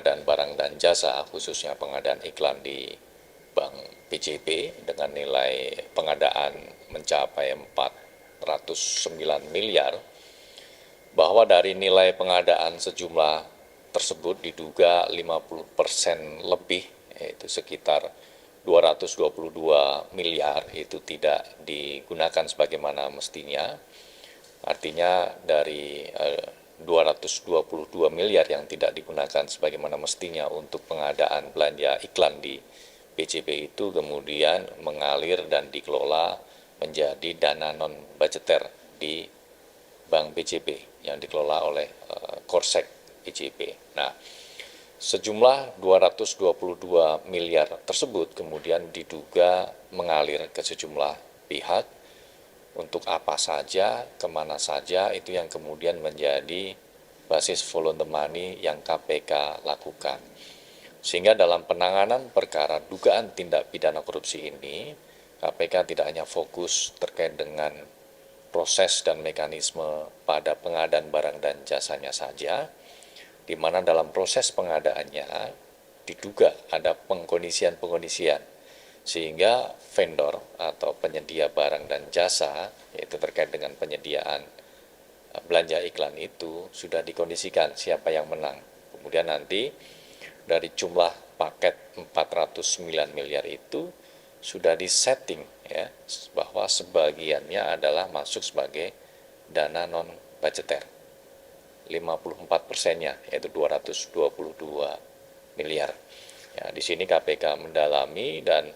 pengadaan barang dan jasa, khususnya pengadaan iklan di Bank BJB dengan nilai pengadaan mencapai 409 miliar, bahwa dari nilai pengadaan sejumlah tersebut diduga 50% lebih, yaitu sekitar 222 miliar itu tidak digunakan sebagaimana mestinya. Artinya dari 222 miliar yang tidak digunakan sebagaimana mestinya untuk pengadaan belanja iklan di BJB itu kemudian mengalir dan dikelola menjadi dana non-budgeter di Bank BJB yang dikelola oleh Korsek BJB. Nah, sejumlah 222 miliar tersebut kemudian diduga mengalir ke sejumlah pihak. Untuk apa saja, kemana saja, itu yang kemudian menjadi basis follow the money yang KPK lakukan. Sehingga dalam penanganan perkara dugaan tindak pidana korupsi ini, KPK tidak hanya fokus terkait dengan proses dan mekanisme pada pengadaan barang dan jasanya saja, di mana dalam proses pengadaannya diduga ada pengkondisian-pengkondisian, sehingga vendor atau penyedia barang dan jasa, yaitu terkait dengan penyediaan belanja iklan itu, sudah dikondisikan siapa yang menang. Kemudian nanti dari jumlah paket 409 miliar itu sudah disetting ya, bahwa sebagiannya adalah masuk sebagai dana non-budgeter. 54%-nya yaitu 222 miliar. Ya, di sini KPK mendalami dan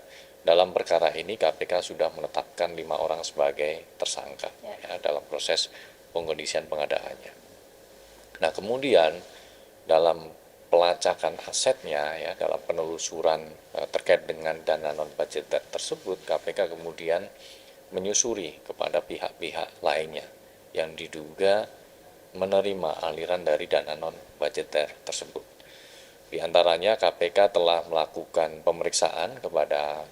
dalam perkara ini KPK sudah menetapkan 5 orang sebagai tersangka ya, dalam proses pengkondisian pengadaannya. Nah, kemudian dalam pelacakan asetnya ya, dalam penelusuran terkait dengan dana non budgeter tersebut, KPK kemudian menyusuri kepada pihak-pihak lainnya yang diduga menerima aliran dari dana non budgeter tersebut. Di antaranya KPK telah melakukan pemeriksaan kepada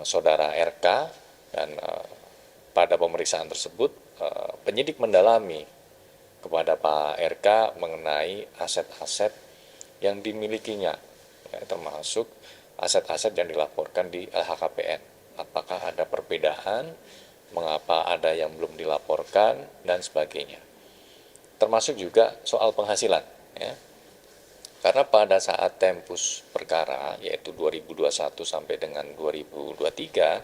saudara RK dan pada pemeriksaan tersebut penyidik mendalami kepada Pak RK mengenai aset-aset yang dimilikinya, ya, termasuk aset-aset yang dilaporkan di LHKPN. Apakah ada perbedaan, mengapa ada yang belum dilaporkan, dan sebagainya. Termasuk juga soal penghasilan. Ya. Karena pada saat tempus perkara, yaitu 2021 sampai dengan 2023,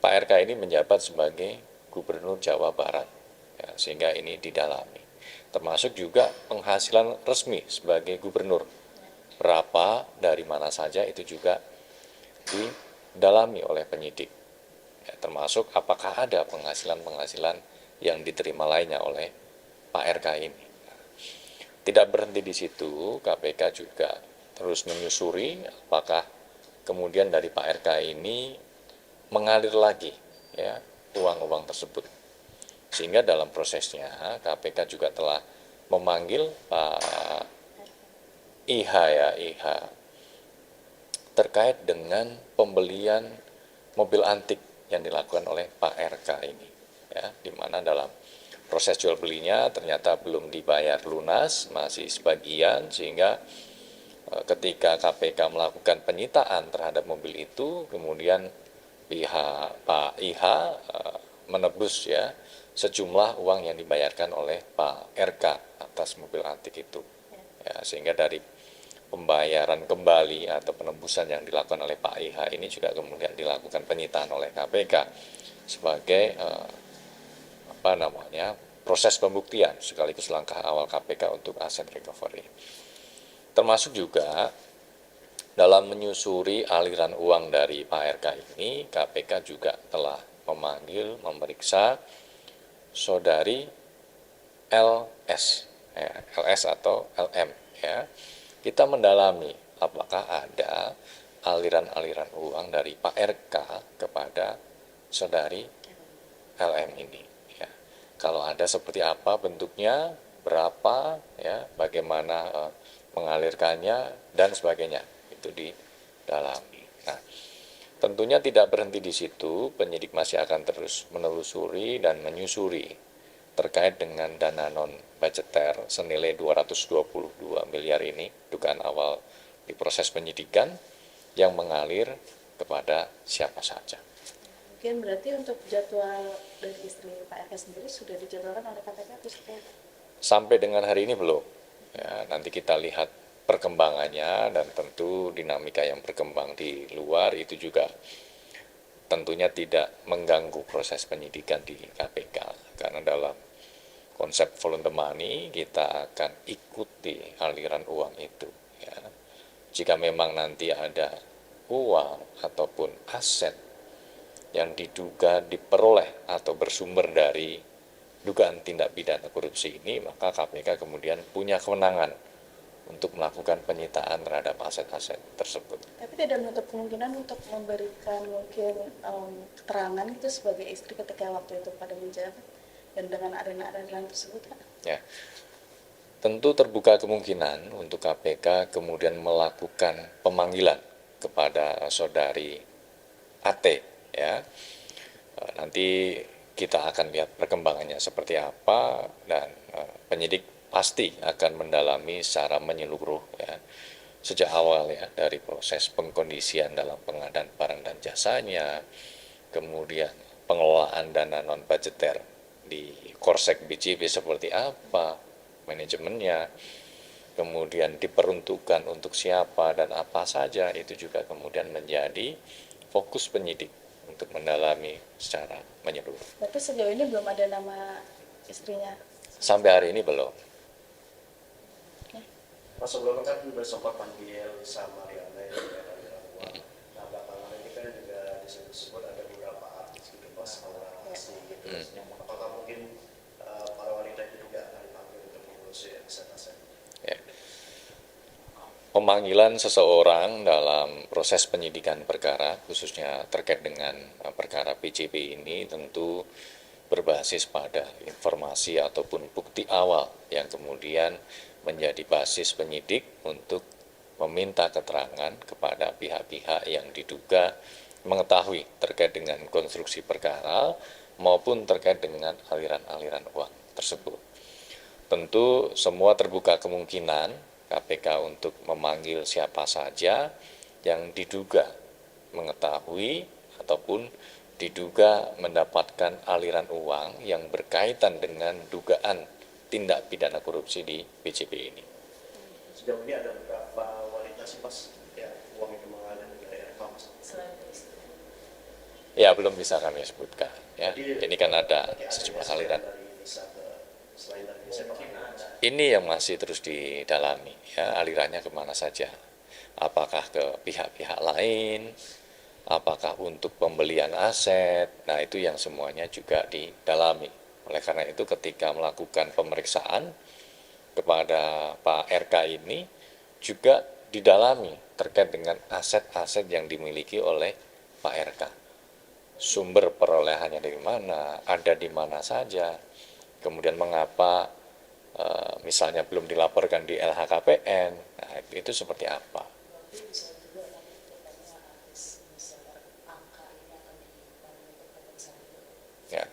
Pak RK ini menjabat sebagai Gubernur Jawa Barat, ya, sehingga ini didalami. Termasuk juga penghasilan resmi sebagai gubernur. Berapa, dari mana saja, itu juga didalami oleh penyidik. Ya, termasuk apakah ada penghasilan-penghasilan yang diterima lainnya oleh Pak RK ini. Tidak berhenti di situ, KPK juga terus menyusuri apakah kemudian dari Pak RK ini mengalir lagi ya uang-uang tersebut. Sehingga dalam prosesnya KPK juga telah memanggil Pak IH terkait dengan pembelian mobil antik yang dilakukan oleh Pak RK ini, ya, di mana dalam proses jual belinya ternyata belum dibayar lunas, masih sebagian, sehingga ketika KPK melakukan penyitaan terhadap mobil itu, kemudian pihak Pak IH menebus ya sejumlah uang yang dibayarkan oleh Pak RK atas mobil antik itu, ya, sehingga dari pembayaran kembali atau penembusan yang dilakukan oleh Pak IH ini juga kemudian dilakukan penyitaan oleh KPK sebagai proses pembuktian sekaligus langkah awal KPK untuk aset recovery. Termasuk juga dalam menyusuri aliran uang dari Pak RK ini, KPK juga telah memeriksa saudari LS, ya, LS atau LM. Ya. Kita mendalami apakah ada aliran-aliran uang dari Pak RK kepada saudari LM ini. Ya. Kalau ada, seperti apa bentuknya, berapa, ya, bagaimana mengalirkannya, dan sebagainya. Itu didalami. Nah, tentunya tidak berhenti di situ, penyidik masih akan terus menelusuri dan menyusuri terkait dengan dana non budgeter senilai 222 miliar ini, dugaan awal di proses penyidikan yang mengalir kepada siapa saja. Mungkin berarti untuk jadwal dari istri Pak RK sendiri sudah dijadwalkan oleh KPK atau seperti apa? Sampai dengan hari ini belum. Ya, nanti kita lihat perkembangannya, dan tentu dinamika yang berkembang di luar itu juga tentunya tidak mengganggu proses penyidikan di KPK, karena dalam konsep follow the money kita akan ikuti aliran uang itu. Ya. Jika memang nanti ada uang ataupun aset yang diduga diperoleh atau bersumber dari dugaan tindak pidana korupsi ini, maka KPK kemudian punya kewenangan untuk melakukan penyitaan terhadap aset-aset tersebut. Tapi tidak menutup kemungkinan untuk memberikan mungkin keterangan itu sebagai istri ketika waktu itu pada menjabat dan dengan aliran tersebut, Pak? Ya, tentu terbuka kemungkinan untuk KPK kemudian melakukan pemanggilan kepada saudari AT, ya. Nanti kita akan lihat perkembangannya seperti apa, dan penyidik pasti akan mendalami secara menyeluruh, ya, sejak awal, ya, dari proses pengkondisian dalam pengadaan barang dan jasanya, kemudian pengelolaan dana non budgeter di Korsek BJB seperti apa, manajemennya, kemudian diperuntukkan untuk siapa dan apa saja, itu juga kemudian menjadi fokus penyidik untuk mendalami secara menyeluruh. Berarti sejauh ini belum ada nama istrinya? Sampai hari ini belum. Mas, sebelumnya kan sudah sempat panggil sama Mariana yang juga ada uang. Nah, belakangan ini kan juga disebut ada beberapa artis gitu, Mas, orang asing gitu. Apakah mungkin para wanita itu juga akan dipanggil untuk mengurusi aset-aset? Ya. Pemanggilan seseorang dalam proses penyidikan perkara, khususnya terkait dengan perkara PJB ini, tentu berbasis pada informasi ataupun bukti awal yang kemudian menjadi basis penyidik untuk meminta keterangan kepada pihak-pihak yang diduga mengetahui terkait dengan konstruksi perkara maupun terkait dengan aliran-aliran uang tersebut. Tentu semua terbuka kemungkinan KPK untuk memanggil siapa saja yang diduga mengetahui ataupun diduga mendapatkan aliran uang yang berkaitan dengan dugaan tindak pidana korupsi di PJB ini. Sejauh ini ada beberapa wanita sih, Mas, ya, uang yang mengalir dari RK, Mas. Ya, belum bisa kami sebutkan. Ya, Jadi, ini kan ada sejumlah aliran. Selain dari Nisa, Ini yang masih terus didalami, ya, alirannya kemana saja. Apakah ke pihak-pihak lain, apakah untuk pembelian aset, nah itu yang semuanya juga didalami. Oleh karena itu ketika melakukan pemeriksaan kepada Pak RK ini juga didalami terkait dengan aset-aset yang dimiliki oleh Pak RK. Sumber perolehannya dari mana, ada di mana saja, kemudian mengapa misalnya belum dilaporkan di LHKPN, nah itu seperti apa. Ya,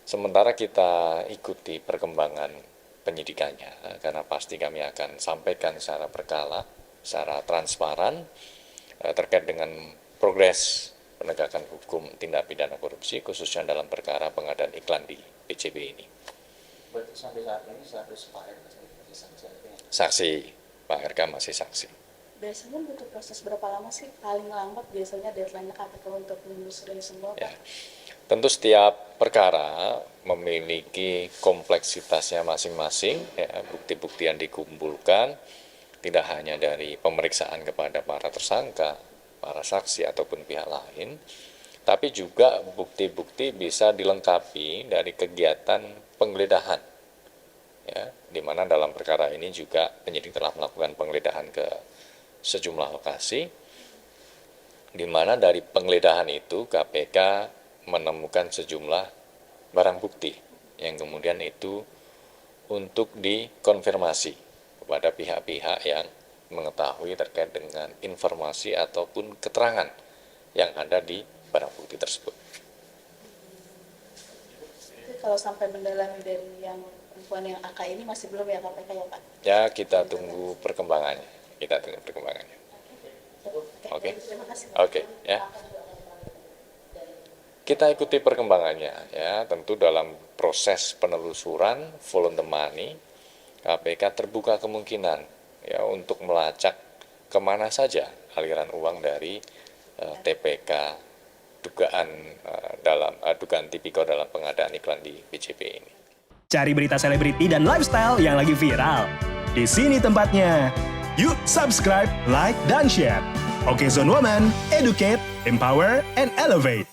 sementara kita ikuti perkembangan penyidikannya, karena pasti kami akan sampaikan secara berkala, secara transparan terkait dengan progres penegakan hukum tindak pidana korupsi, khususnya dalam perkara pengadaan iklan di PJB ini. Berarti sampai saat ini status Pak RK masih saksi? Saksi, Pak RK masih saksi. Biasanya butuh proses berapa lama sih paling lambat biasanya deadline-nya KPK untuk menelusuri semua? Ya, tentu setiap perkara memiliki kompleksitasnya masing-masing, ya, bukti-bukti yang dikumpulkan tidak hanya dari pemeriksaan kepada para tersangka, para saksi ataupun pihak lain, tapi juga bukti-bukti bisa dilengkapi dari kegiatan penggeledahan, ya, di mana dalam perkara ini juga penyidik telah melakukan penggeledahan ke sejumlah lokasi, di mana dari penggeledahan itu KPK menemukan sejumlah barang bukti yang kemudian itu untuk dikonfirmasi kepada pihak-pihak yang mengetahui terkait dengan informasi ataupun keterangan yang ada di barang bukti tersebut. kalau sampai mendalami dari yang perempuan yang AK ini masih belum ya KPK ya Pak? Ya, kita tunggu perkembangannya. Oke. Terima kasih. Oke, ya. Kita ikuti perkembangannya ya, tentu dalam proses penelusuran volume money KPK terbuka kemungkinan ya untuk melacak kemana saja aliran uang dari TPK dugaan tipikor dalam pengadaan iklan di BJP ini. Cari berita selebriti dan lifestyle yang lagi viral. Di sini tempatnya. Yuk subscribe, like, dan share. Oke Zone Woman, educate, empower, and elevate.